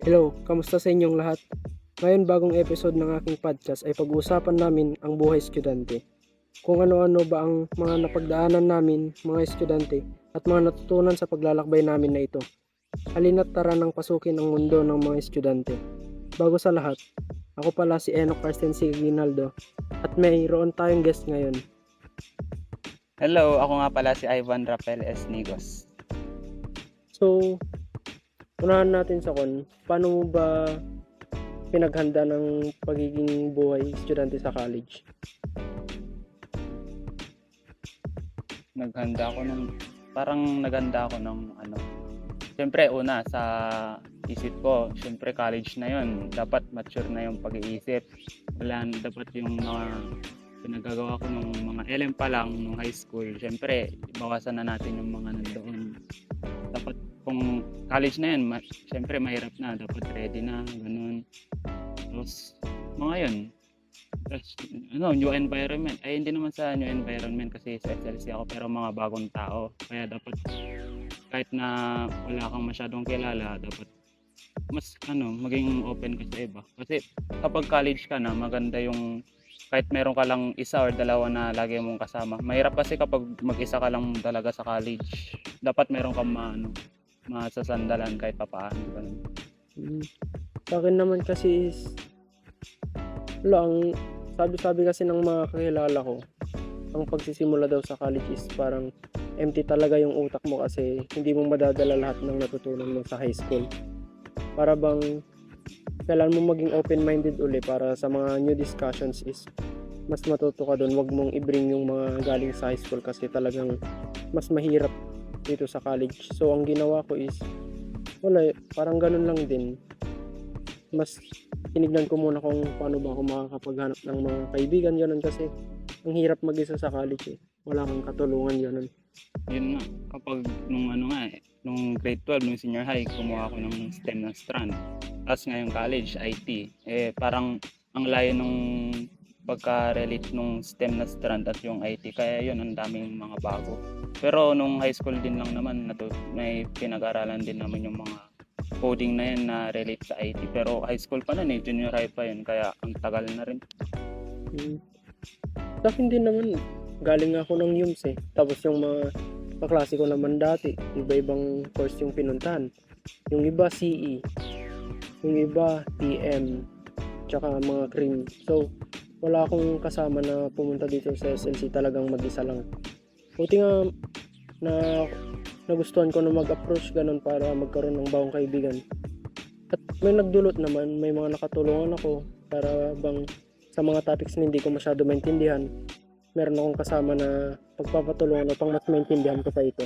Hello, kamusta sa inyong lahat? Ngayon bagong episode ng aking podcast ay pag-uusapan namin ang buhay estudyante. Kung ano-ano ba ang mga napagdaanan namin, mga estudyante, at mga natutunan sa paglalakbay namin na ito. Halina't tara nang pasukin ang mundo ng mga estudyante. Bago sa lahat, ako pala si Enoch Carsten Ginaldo at mayroon tayong guest ngayon. Hello, ako nga pala si Ivan Rafael S. Nigos. So, unahan natin sa paano mo ba pinaghanda ng pagiging buhay estudyante sa college? Naghanda ako ng Siyempre una sa isip ko, siyempre college na yon, dapat mature na yung pag-iisip. Dapat yung mga pinagagawa ko nung mga LM pa lang nung high school, siyempre bawasan na natin yung mga nandoon. Dapat kung college na yun, siyempre mahirap na, dapat ready na, ganun. Tapos mga yun. Tapos, new environment. Ay, hindi naman sa new environment kasi sa SLC ako, pero mga bagong tao. Kaya dapat, kahit na wala kang masyadong kilala, dapat mas maging open ka sa iba. Kasi kapag college ka na, maganda yung kahit meron ka lang isa or dalawa na lagi mong kasama. Mahirap kasi kapag mag-isa ka lang talaga sa college. Dapat meron kang masasandalan kahit papaano. Ganun. Sa akin naman kasi is ang sabi kasi ng mga kakilala ko, ang pagsisimula daw sa college is parang empty talaga yung utak mo kasi hindi mo madadala lahat ng natutunan mo sa high school. Para bang kailangan mo maging open-minded uli para sa mga new discussions is mas matuto ka doon. Wag mong i-bring yung mga galing sa high school kasi talagang mas mahirap dito sa college. So ang ginawa ko is parang ganun lang din. Mas tinignan ko muna kung paano ba ako makakapaghanap ng mga kaibigan, ganun, kasi ang hirap mag-isa sa college eh. Wala kang katulungan, ganun. Yun nga, kapag nung grade 12, nung senior high, kumuha ako ng STEM na strand. Tapos ngayong college, IT. Parang ang layo nung pagka-relate nung STEM na strand at yung IT. Kaya yun, ang daming mga bago. Pero nung high school din lang naman, may pinag-aralan din naman yung mga coding na yan na relate sa IT. Pero high school pa nun junior high pa yun. Kaya ang tagal na rin. Sa akin din naman, galing ako ng UMS eh. Tapos yung mga kaklase ko naman dati, iba-ibang course yung pinuntahan. Yung iba CE, yung iba TM, tsaka mga cream. So, wala akong kasama na pumunta dito sa SLC, talagang mag-isa lang. Buti nga na nagustuhan ko na mag-approach ganun para magkaroon ng bagong kaibigan. At may nagdulot naman, may mga nakatulungan ako para bang sa mga topics na hindi ko masyado maintindihan, meron akong kasama na pagpapatulungan upang mas maintindihan ko pa ito.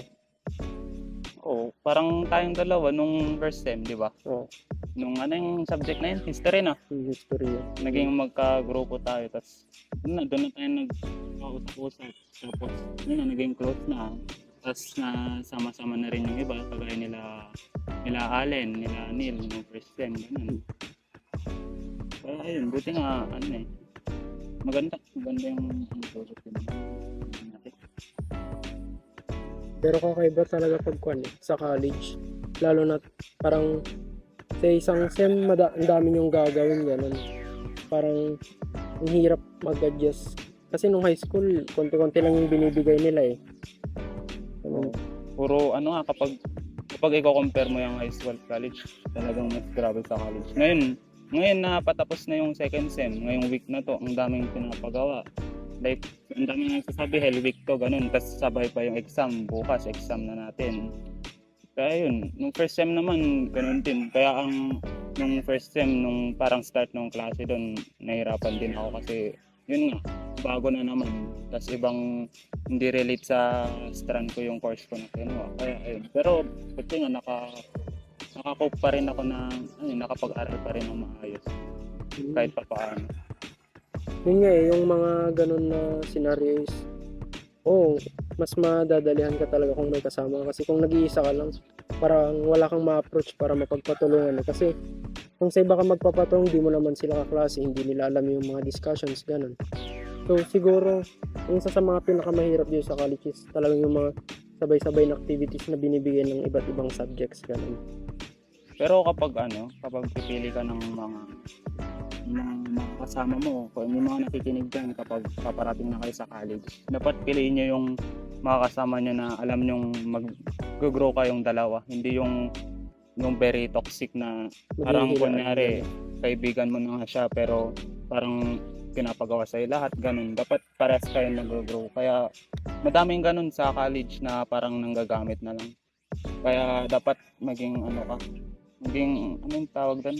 Oo, parang tayong dalawa nung first sem, di ba? Oo. Nung yung subject na yun, history na. History. Naging magka-grupo tayo, tapos doon na tayo nag-usap-usap. Tapos naging close na. Tapos sama-sama na rin yung iba, kagaya nila Allen, nila Neil, nung first sem, ganun. Kaya ayun, buti nga, maganda yung project din natin. Pero kakaiba talaga sa college. Lalo na parang sa isang sem, ang dami yung gagawin, ganun. Parang ang hirap mag-adjust. Kasi nung high school, konti-konti lang yung binibigay nila eh. Puro kapag i-compare mo yung high school at college, talagang mas grabe sa college. Ngayon na patapos na yung second sem, ngayong week na to, ang daming pinapagawa. Like, ang daming nagsasabi, hell week to, ganun. Tapos sabay pa yung exam, bukas exam na natin. Kaya yun, nung first sem naman, ganun din. Kaya nung first sem, nung parang start ng klase doon, nahirapan din ako kasi, yun nga, bago na naman. Tapos ibang hindi relate sa strand ko yung course ko na kinuha. Kaya ayun. Pero kasi nga naka-cope pa rin ako na nakapag-aral pa rin ng maayos. Kahit pa paano. Yun nga eh, yung mga ganun na scenarios, mas madadalihan ka talaga kung may kasama. Kasi kung nag-iisa ka lang, parang wala kang ma-approach para mapagpatulungan. Kasi kung sa iba ka magpapatulong, hindi mo naman sila kaklase, hindi nila alam yung mga discussions, ganun. So siguro, yung isa sa mga pinakamahirap dito sa college is talagang yung mga sabay-sabay na activities na binibigyan ng iba't ibang subjects, ganun. Pero kapag pipili ka ng mga kasama mo, kung yung mga nakikinig dyan kapag paparating na kayo sa college, dapat piliin nyo yung mga kasama nyo na alam nyong mag-grow kayong dalawa. Hindi yung very toxic na parang Maghihilaan kunyari, ganun. kaibigan mo na nga siya pero parang pinapagawa sa'yo lahat, ganun. Dapat parehas kayo nag-grow. Kaya madaming ganun sa college na parang nanggagamit na lang. Kaya dapat maging anong tawag doon?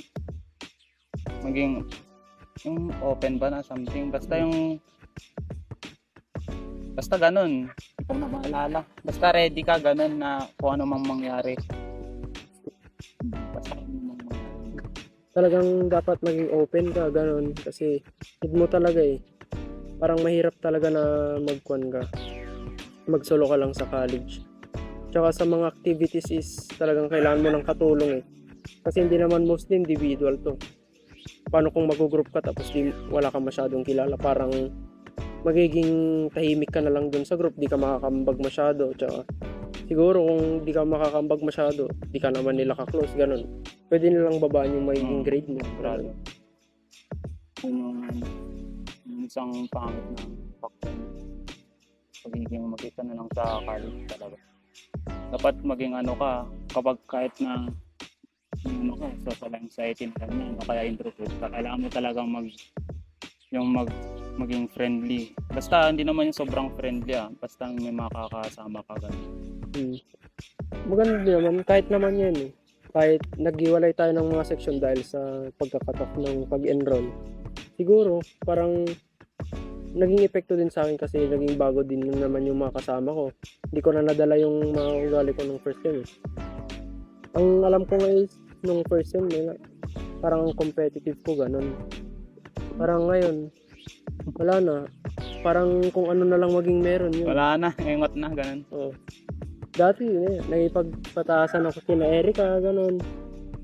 Maging yung open ba na something. Basta ganun. Hindi ko na maalala. Basta ready ka ganun na kung ano mang mangyari. Basta ano mang mangyari. Talagang dapat maging open ka, ganun. Kasi need mo talaga eh. Parang mahirap talaga na mag-solo ka lang sa college. Tsaka sa mga activities is talagang kailangan mo ng katulong eh. Kasi hindi naman mostly individual to. Paano kung mag-group ka tapos wala ka masyadong kilala, parang magiging tahimik ka na lang dun sa group, di ka makakambag masyado. Tsaka siguro kung di ka makakambag masyado, di ka naman nila ka-close, ganun. Pwede nilang babaan yung magiging grade mo. Grabe. Yung isang pangit na factor, pagiging mag-isa na lang sa college talaga. Dapat maging kapag kahit na social anxiety na ganyan, o kaya introvert ka, kailangan mo talagang maging friendly. Basta hindi naman yung sobrang friendly basta may makakasama ka ganun. Maganda din naman, kahit naman yan eh. Kahit naghiwalay tayo ng mga section dahil sa pagkakatok ng pag-enroll. Siguro, parang naging epekto din sa akin kasi naging bago din naman yung mga kasama ko. Hindi ko na nadala yung mga ugali ko nung first time eh. Ang alam ko nga is, nung first time parang competitive ko ganun. Parang ngayon, wala na. Parang kung ano na lang maging meron yun. Wala na, engot na, ganun. Oo. Dati, nakipagpataasan ako kina Erica, ganun.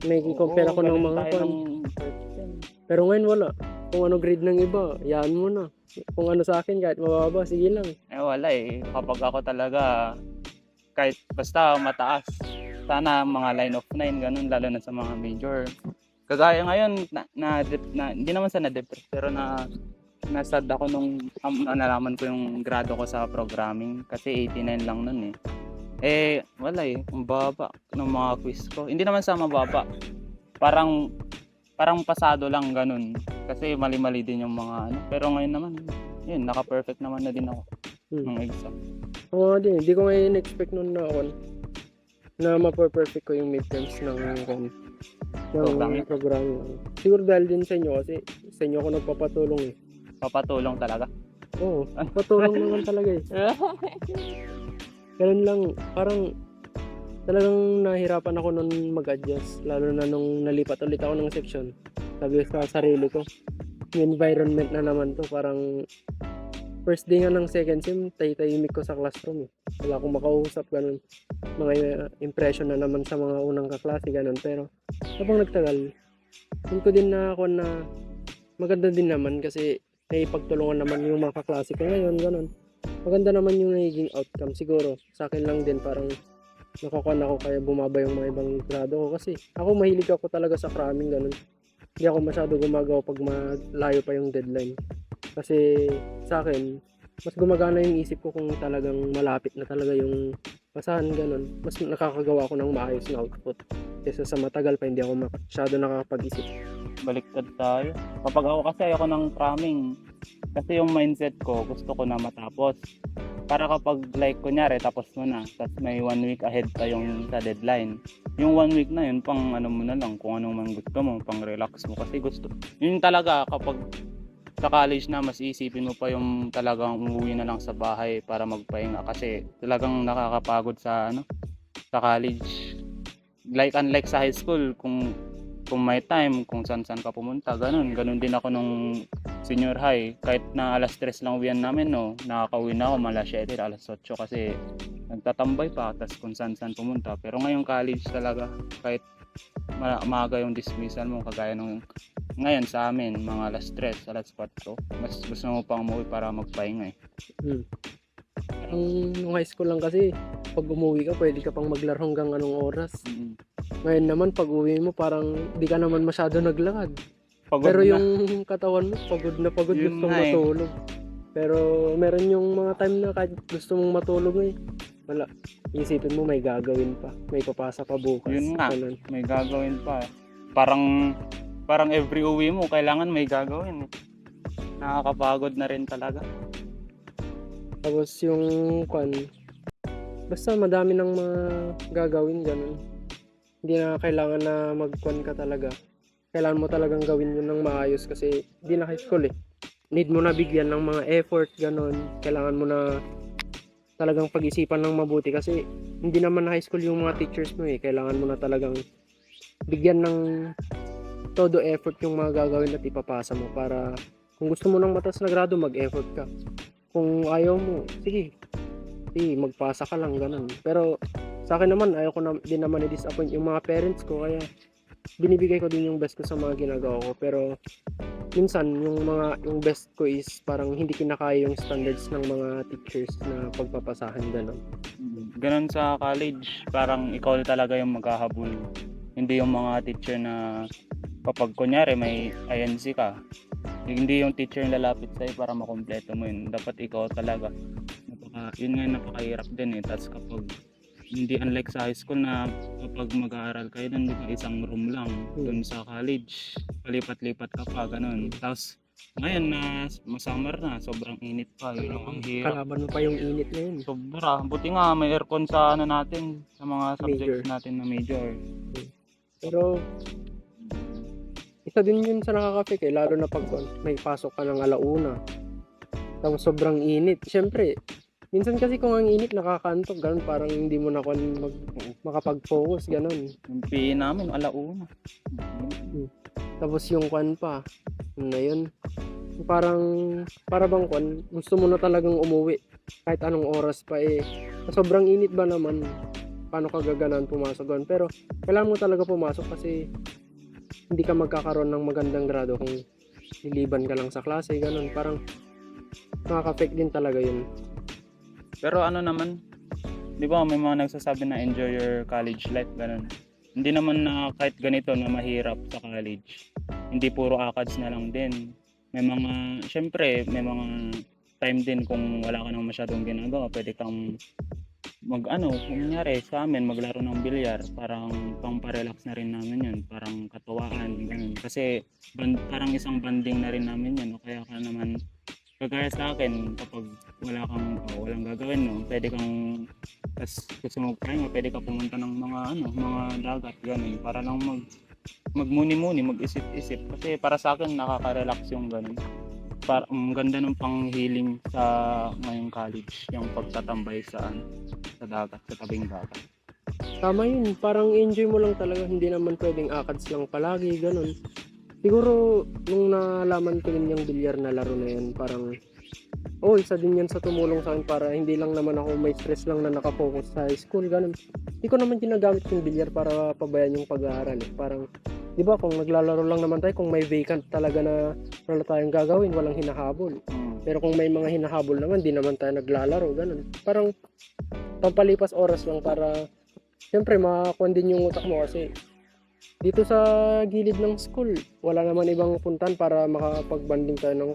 Nakikikompare ako ng mga fan. Pero ngayon wala. Kung ano grade ng iba, yan mo na. Kung ano sa akin, kahit mababa, sige lang. Wala eh. Kapag ako talaga, kahit basta mataas, sana mga line of 9, ganun, lalo na sa mga major. Kagaya ngayon, hindi naman sa na-depress, pero nasad ako nung nalaman ko yung grado ko sa programming kasi 89 lang nun eh. Wala eh, ang baba ng mga quiz ko. Hindi naman sa mababa, parang pasado lang ganun. Kasi mali-mali din yung mga pero ngayon naman, yun, naka-perfect naman na din ako ng exam. Oo din, hindi ko ngayon expect nun na ma-perfect ko yung midterms ng programming. Siguro dahil din sa inyo kasi sa inyo ako nagpapatulong eh. Papatulong talaga? Oo, patulong naman talaga eh. Ganun lang, parang talagang nahirapan ako nun mag-adjust, lalo na nung nalipat ulit ako ng section. Sabi ko sa sarili ko, yung environment na naman to, parang first day nga ng second sem, tahimik ko sa classroom eh. Wala akong makausap, ganun. Mga impression na naman sa mga unang kaklase, ganun. Pero habang nagtagal, yun ko din na ako na maganda din naman kasi naipagtulungan naman yung mga kaklase ko ngayon, ganun. Maganda naman yung nagiging outcome. Siguro, sa akin lang din parang nakakuan ako kaya bumaba yung mga ibang grado ko kasi ako mahilig ako talaga sa cramming, ganun. Hindi ako masyado gumagawa pag malayo pa yung deadline. Kasi sa akin, mas gumagana yung isip ko kung talagang malapit na talaga yung basahan, ganun. Mas nakakagawa ako ng maayos na output. Kesa sa matagal pa hindi ako masyado nakakapag-isip. Baliktad tayo. Kapag ako kasi ayoko ng cramming. Kasi yung mindset ko, gusto ko na matapos. Para kapag kunyari, tapos mo na, tapos may 1 week ahead pa yung sa deadline. Yung 1 week na yun, pang mo na lang, kung anong man gusto mo, pang relax mo. Kasi yun talaga kapag sa college na, mas isipin mo pa yung talagang umuwi na lang sa bahay para magpahinga. Kasi talagang nakakapagod sa college. Unlike sa high school, kung may time, kung saan ka pumunta, ganun din ako nung senior high. Kahit na alas 3 lang uwian namin, nakakauwi na ako alas 7, alas 8 kasi nagtatambay pa, tas kung saan pumunta. Pero ngayong college talaga, kahit maaga yung dismissal mo, kagaya nung ngayon sa amin, mga alas 3, alas 4, mas gusto mo pang umuwi para magpahinga eh. Nung high school lang kasi, pag umuwi ka, pwede ka pang maglaro hanggang anong oras. Ngayon naman pag-uwi mo parang di ka naman masyado naglakad. Pagod Pero na. yung katawan mo pagod, Yun gustong nga eh. matulog. Pero meron yung mga time na kahit gusto mong matulog wala. Isipin mo may gagawin pa, may papasa pa bukas. Yun nga, Ganun. may gagawin pa. Parang every uwi mo kailangan may gagawin eh. Nakakapagod na rin talaga. Tapos yung basta madami ng mga gagawin ganun. Hindi na kailangan na mag-kwan ka talaga. Kailangan mo talagang gawin yun ng maayos kasi hindi na high school eh. Need mo na bigyan ng mga effort ganun. Kailangan mo na talagang pag-isipan ng mabuti kasi hindi naman high school yung mga teachers mo eh. Kailangan mo na talagang bigyan ng todo effort yung mga gagawin at ipapasa mo para kung gusto mo ng mataas na grado, mag-effort ka. Kung ayaw mo, sige, magpasa ka lang, ganun. Pero sa akin naman, ayaw ko na, din naman i-disappoint yung mga parents ko, kaya binibigay ko din yung best ko sa mga ginagawa ko. Pero minsan, yung best ko is parang hindi kinakaya yung standards ng mga teachers na pagpapasahan, ganun. Ganun sa college, parang ikaw talaga yung maghahabol. Hindi yung mga teacher na kapag kunyari may INC ka, hindi yung teacher yung lalapit sa'yo para makompleto mo yun. Dapat ikaw talaga. Yun nga yung napakahirap din eh. Tapos kapag hindi unlike sa high school na kapag mag-aaral kayo doon, isang room lang. Doon sa college, palipat-lipat ka pa, ganun. Tapos ngayon na summer na, sobrang init pa. Yun ang hirap. Kalaban mo pa yung init na yun. Sobra. Buti nga may aircon sa ano natin, sa mga subjects Major. natin na major. Pero isa din yun sa nakaka-affect eh, lalo na pag may pasok ka ng alauna. Tapos sobrang init. Siyempre, minsan kasi kung ang init nakakantok, ganun parang hindi mo na makapag-focus, ganun. Yung PE namin, alauna. Tapos yung pa, yun na yun. Parang, para bang gusto mo na talagang umuwi. Kahit anong oras pa eh. Sobrang init ba naman, paano ka gaganan pumasok ganun. Pero kailangan mo talaga pumasok kasi hindi ka magkakaroon ng magandang grado kung liliban ka lang sa klase, ganun. Parang nakaka-affect din talaga yun. Pero ano naman, di ba may mga nagsasabi na enjoy your college life, ganun. Hindi naman na kahit ganito na mahirap sa college. Hindi puro ACADS na lang din. May mga, syempre, may mga time din kung wala ka nang masyadong ginagawa, pwede kang kunyari sa amin, maglaro ng bilyar, parang pang-relax na rin namin yun, parang katuwaan, ganun. Kasi parang isang banding na rin namin yun, o kaya ka naman, kagaya sa akin, kapag walang gagawin, no, pwede kang, gusto mo magpahinga, pwede ka pumunta ng mga dagat, ganun, para lang magmuni-muni, mag-isip-isip, kasi para sa akin, nakaka-relax yung ganun. Ang ganda ng pang-healing sa ngayong college, yung pagtatambay sa dagat, sa tabing dagat. Tama yun, parang enjoy mo lang talaga, hindi naman pwedeng ACADS lang palagi, ganun. Siguro, nung nalaman ko din yung bilyar na laro na yan, parang, isa din yan sa tumulong sa akin para hindi lang naman ako may stress lang na nakafocus sa high school, ganun. Hindi ko naman ginagamit yung bilyar para pabayaan yung pag-aaral eh. Parang, di ba kung naglalaro lang naman tayo, kung may vacant talaga na wala tayong gagawin, walang hinahabol. Pero kung may mga hinahabol naman, di naman tayo naglalaro, ganun. Parang, pampalipas oras lang para, siyempre, makakuha din yung utak mo kasi, dito sa gilid ng school, wala naman ibang puntan para makapag-banding tayo ng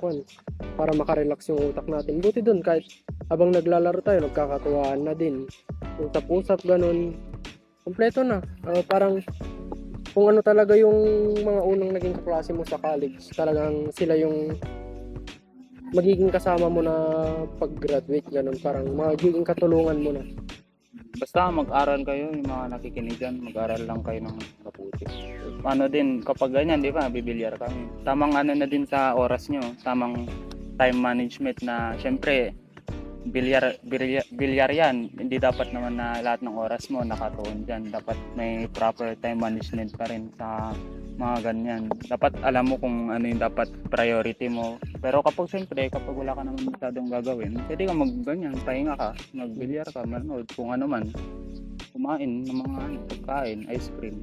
para makarelax yung utak natin. Buti dun, kahit habang naglalaro tayo, nagkakatuwaan na din. Usap-usap, ganun. Kompleto na. Parang, kung ano talaga yung mga unang naging kaklase mo sa college, talagang sila yung magiging kasama mo na pag-graduate, ganun. Parang magiging katulungan mo na. Basta mag-aral kayo, yung mga nakikinig dyan, mag-aral lang kayo ng mabuti. Ano din, kapag ganyan, di ba, bibilyar kami. Tamang na din sa oras nyo, tamang time management na, syempre, bilyar yan. Hindi dapat naman na lahat ng oras mo nakatuon dyan. Dapat may proper time management pa rin sa mga ganyan. Dapat alam mo kung ano yung dapat priority mo. Pero kapag wala ka naman masyadong gagawin, pwede ka magganyan, pahinga ka, magbilyar ka, manood, kung ano man. Kumain ng mga pagkain, ice cream.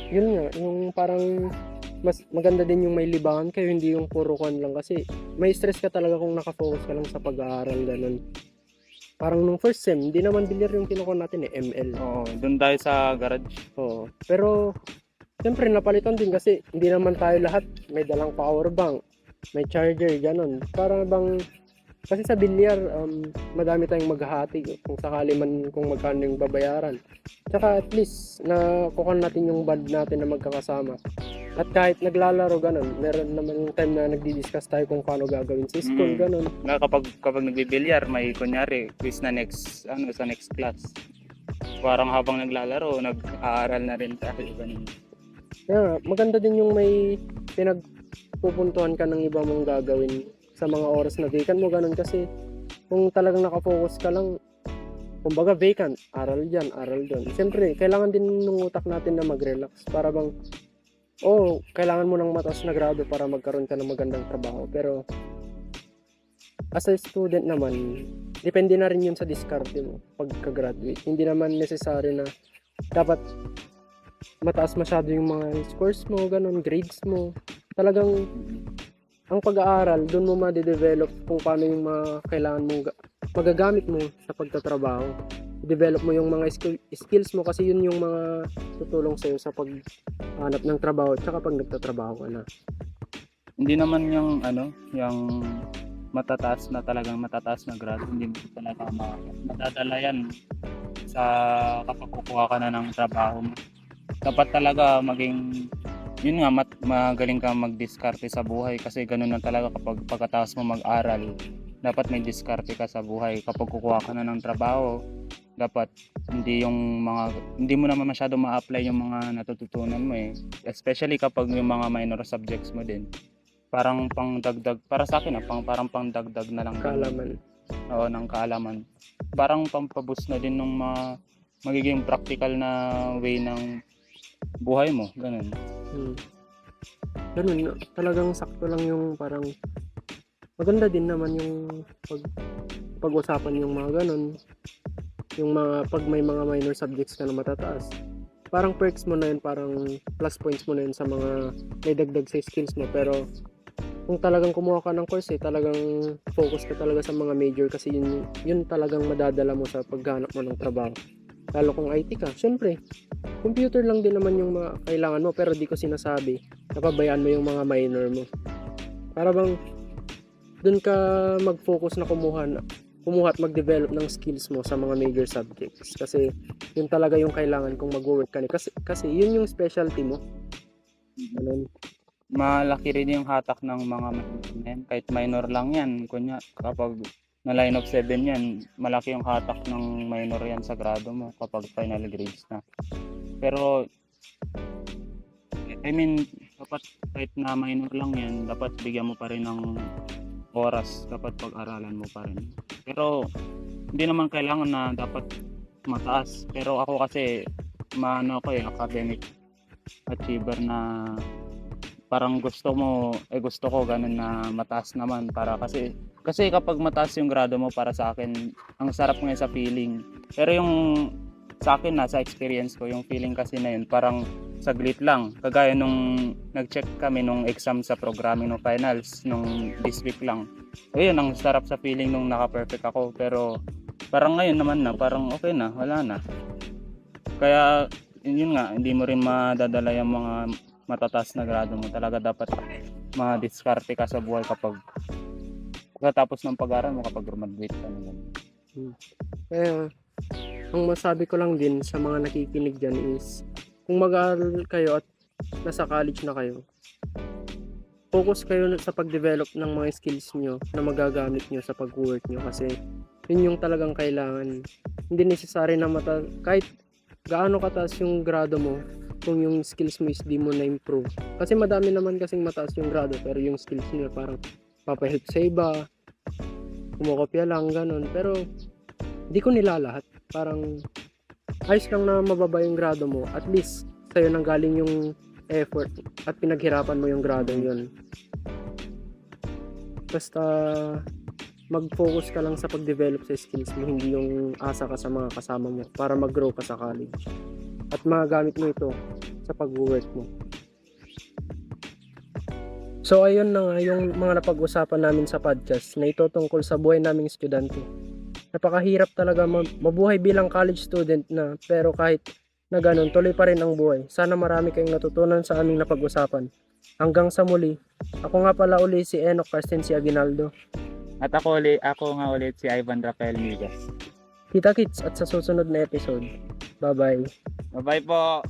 Yun nga, yung parang mas maganda din yung may libangan kayo, hindi yung puro lang kasi may stress ka talaga kung nakafocus ka lang sa pag-aaral, ganun. Parang nung first sem, hindi naman bilyar yung kinukuha natin ML. Oo, doon tayo sa garage. Oo. Pero, siyempre napalitan din kasi hindi naman tayo lahat may dalang power bank, may charger, ganun. Para bang, kasi sa bilyar, madami tayong maghahati kung sakali man kung magkano yung babayaran. Tsaka at least, nakuha natin yung band natin na magkakasama. At kahit naglalaro, ganun, meron naman yung time na nagdi-discuss tayo kung paano gagawin sa school, ganun. Nga kapag nagbibilyar, may kunyari quiz na next sa next class. Parang habang naglalaro, nag-aaral na rin tayo ganun. Yeah, maganda din yung may pinagpupuntuhan ka ng iba mong gagawin sa mga oras na vacant mo, ganun, kasi kung talagang nakafocus ka lang, kumbaga vacant, aral dyan, aral dyan. Siyempre, kailangan din ng utak natin na mag-relax para bang, kailangan mo ng mataas na grado para magkaroon ka ng magandang trabaho. Pero, as a student naman, depende na rin yun sa diskarte mo pagka-graduate. Hindi naman necessary na dapat mataas masyado yung mga scores mo, ganun, grades mo. Talagang, ang pag-aaral, doon mo ma-develop kung paano yung mga kailangan mong magagamit mo sa pagtatrabaho. Develop mo yung mga skills mo kasi yun yung mga tutulong sa'yo sa paghanap ng trabaho at saka pag nagtatrabaho ka na. Hindi naman yung yung matataas na grado, hindi mo talaga madadala yan sa kapag kukuha ka na ng trabaho mo. Dapat talaga maging, yun nga, magaling ka mag-diskarte sa buhay kasi ganun na talaga kapag pagkatapos mo mag-aral, dapat may diskarte ka sa buhay. Kapag kukuha ka na ng trabaho, dapat hindi mo naman masyado ma-apply yung mga natututunan mo especially kapag yung mga minor subjects mo din, parang pangdagdag para sa akin parang pangdagdag na lang Kaalaman. Oo, ng kaalaman, parang pampaboost na din ng magiging practical na way ng buhay mo, ganun. Ganun, talagang sakto lang yung parang maganda din naman yung pag-usapan yung mga ganun. Yung mga pag may mga minor subjects ka na matataas, parang perks mo na yun, parang plus points mo na yun sa mga may dagdag sa skills mo. Pero kung talagang kumuha ka ng course talagang focus ka talaga sa mga major kasi yun talagang madadala mo sa paghanap mo ng trabaho. Lalo kung IT ka, syempre computer lang din naman yung mga kailangan mo, pero di ko sinasabi napabayaan mo yung mga minor mo. Para bang dun ka mag-focus na kumuha at mag-develop ng skills mo sa mga major subjects kasi yun talaga yung kailangan kung mag-work ka kasi yun yung specialty mo. Ganun. Malaki rin yung hatak ng mga minor na yan, kahit minor lang yan. Kunya kapag na line of 7 yan, malaki yung hatak ng minor yan sa grado mo kapag final grades na. Pero dapat kahit na minor lang yan, dapat bigyan mo pa rin ng oras dapat pag-aralan mo pa rin. Pero hindi naman kailangan na dapat mataas. Pero ako kasi academic achiever na parang gusto ko ganun na mataas naman para kasi kapag mataas yung grado mo, para sa akin ang sarap ngayon sa feeling. Pero yung sa akin sa experience ko, yung feeling kasi na yun parang saglit lang. Kagaya nung nag-check kami nung exam sa programming nung finals nung this week lang. Ayun, ang sarap sa feeling nung naka-perfect ako. Pero parang ngayon naman parang okay na, wala na. Kaya yun nga, hindi mo rin madadala yung mga matataas na grado mo. Talaga dapat ma-diskarte ka sa buhay kapag pagkatapos ng pag-aaral mo, kapag graduate ka naman. Kaya ang masabi ko lang din sa mga nakikinig dyan is kung mag-aaral kayo at nasa college na kayo, focus kayo sa pag-develop ng mga skills nyo na magagamit nyo sa pag-work nyo kasi yun yung talagang kailangan. Hindi necessary na kahit gaano kataas yung grado mo, kung yung skills mo is di mo na-improve. Kasi madami naman kasing mataas yung grado pero yung skills nyo parang papahelp sa iba, kumukopya lang, ganun. Pero di ko nilalahat. Parang ayos lang na mababa yung grado mo, at least sa'yo nang galing yung effort at pinaghirapan mo yung grado yun. Basta mag-focus ka lang sa pag-develop sa skills mo, hindi yung asa ka sa mga kasama mo para mag-grow ka sa college at magagamit mo ito sa pag-work mo. So ayun na nga yung mga napag-usapan namin sa podcast na ito tungkol sa buhay naming estudyante. Napakahirap talaga mabuhay bilang college student na, pero kahit na ganun, tuloy pa rin ang buhay. Sana marami kayong natutunan sa aming napag-usapan. Hanggang sa muli, ako nga pala uli si Enoch Carstensi Aguinaldo. At ako nga ulit si Ivan Rafael Migas. Kita kits at sa susunod na episode. Bye-bye. Bye-bye po!